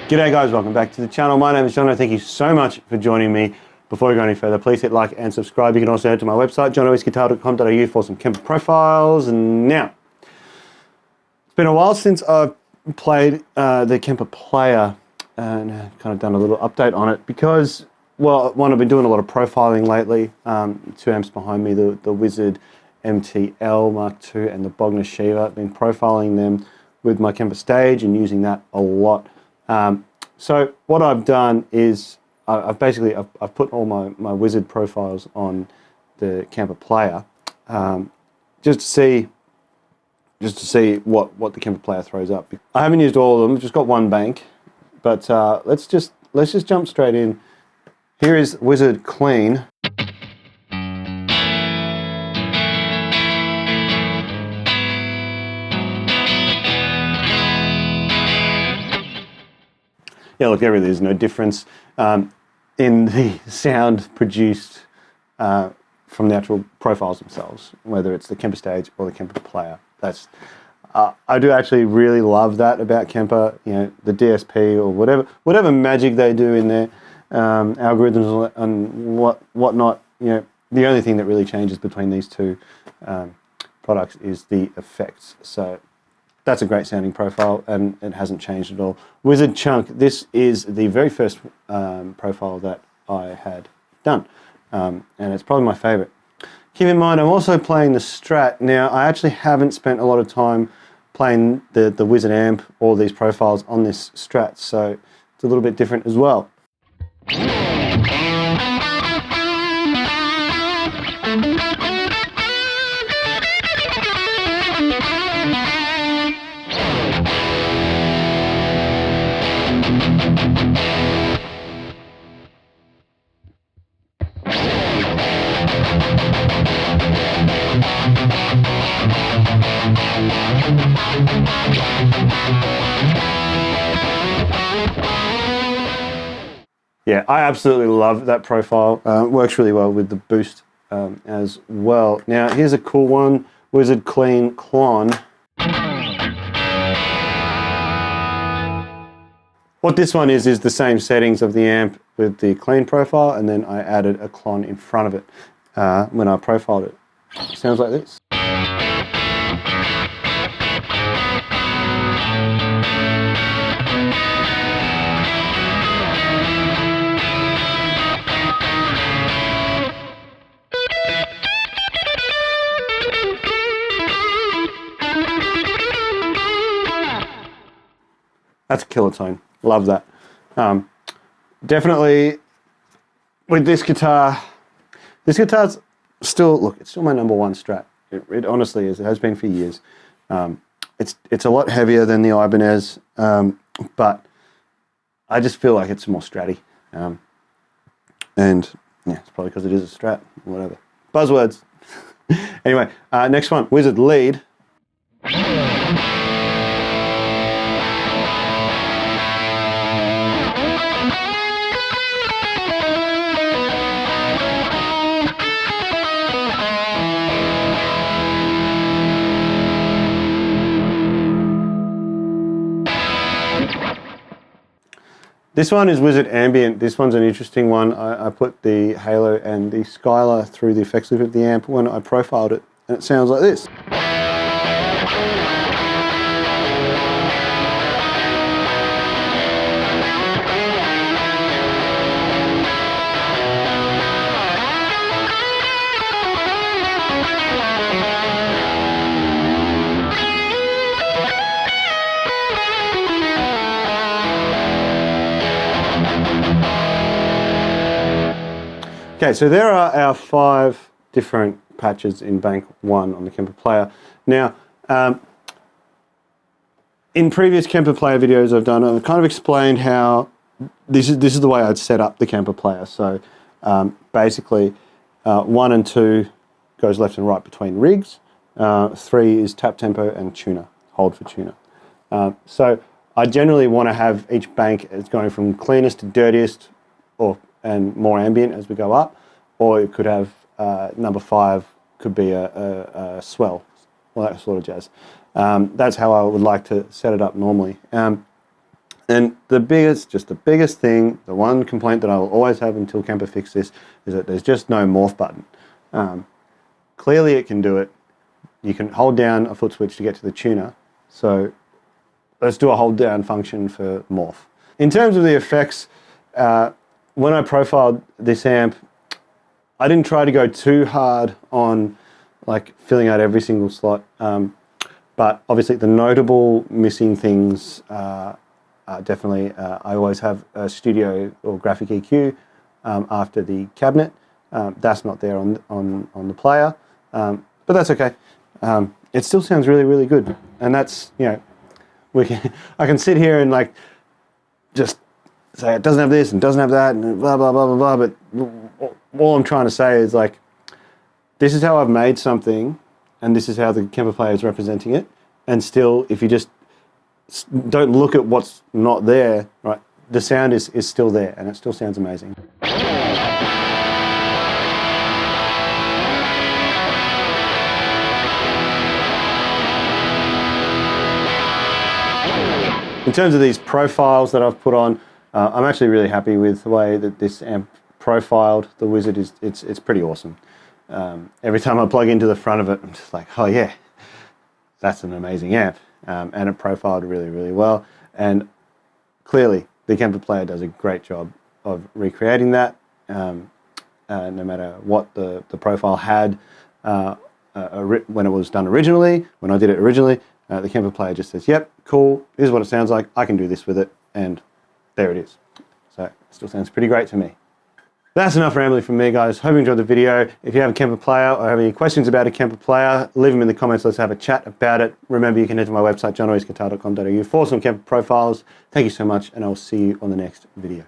G'day guys, welcome back to the channel. My name is Jono. Thank you so much for joining me. Before we go any further, please hit like and subscribe. You can also head to my website, jonoesguitar.com.au for some Kemper Profiles. And now, it's been a while since I've played the Kemper Player and kind of done a little update on it because, well, one, I've been doing a lot of profiling lately. 2 amps behind me, the Wizard MTL Mark II and the Bogner Shiva. I've been profiling them with my Kemper Stage and using that a lot. So what I've done is I've put all my Wizard profiles on the Kemper Player just to see what the Kemper Player throws up. I haven't used all of them, just got one bank, but let's just jump straight in. Here is Wizard Clean. Yeah, look, there really is no difference in the sound produced from the actual profiles themselves, whether it's the Kemper Stage or the Kemper Player. I do actually really love that about Kemper. You know, the DSP or whatever magic they do in their algorithms and whatnot. You know, the only thing that really changes between these two products is the effects. So that's a great sounding profile and it hasn't changed at all. Wizard Chunk, this is the very first profile that I had done and it's probably my favorite. Keep in mind I'm also playing the Strat. Now I actually haven't spent a lot of time playing the Wizard amp or these profiles on this Strat, so it's a little bit different as well. Yeah, I absolutely love that profile. Works really well with the boost as well. Now, here's a cool one, Wizard Clean Clon. What this one is the same settings of the amp with the clean profile, and then I added a clon in front of it when I profiled it. Sounds like this. That's a killer tone. Love that. Definitely with this guitar's still, look, it's still my #1 Strat. It honestly is. It has been for years. It's a lot heavier than the Ibanez, but I just feel like it's more Stratty. And yeah, it's probably because it is a Strat, whatever. Buzzwords. Anyway, next one, Wizard Lead. This one is Wizard Ambient. This one's an interesting one. I put the Halo and the Skylar through the effects loop of the amp when I profiled it, and it sounds like this. Okay, so there are our 5 different patches in Bank 1 on the Kemper Player. Now, in previous Kemper Player videos I've done, I've kind of explained how this is the way I'd set up the Kemper Player. So basically, 1 and 2 goes left and right between rigs. 3 is tap tempo and tuner, hold for tuner. So I generally want to have each bank as going from cleanest to dirtiest, and more ambient as we go up, or it could have number 5 could be a swell, all that sort of jazz. That's how I would like to set it up normally. And the biggest thing, the one complaint that I will always have until Kemper fix this, is that there's just no morph button. Clearly it can do it. You can hold down a foot switch to get to the tuner. So let's do a hold down function for morph. In terms of the effects, when I profiled this amp, I didn't try to go too hard on like filling out every single slot. But obviously the notable missing things definitely, I always have a studio or graphic EQ after the cabinet. That's not there on the player, but that's okay. It still sounds really, really good. And that's, you know, I can sit here and like just say it doesn't have this and doesn't have that and blah, blah, blah, blah, blah. But all I'm trying to say is like, this is how I've made something and this is how the Kemper player is representing it. And still, if you just don't look at what's not there, right, the sound is still there and it still sounds amazing. In terms of these profiles that I've put on, I'm actually really happy with the way that this amp profiled. The Wizard it's pretty awesome. Every time I plug into the front of it, I'm just like, oh yeah, that's an amazing amp. And it profiled really, really well. And clearly, the Kemper player does a great job of recreating that. No matter what the profile had when it was done originally, when I did it originally, the Kemper player just says, yep, cool, this is what it sounds like, I can do this with it, and there it is. So it still sounds pretty great to me. That's enough rambling from me, guys. Hope you enjoyed the video. If you have a Kemper player or have any questions about a Kemper player, leave them in the comments. Let's have a chat about it. Remember, you can head to my website, johnnoisguitar.com.au for some Kemper profiles. Thank you so much, and I'll see you on the next video.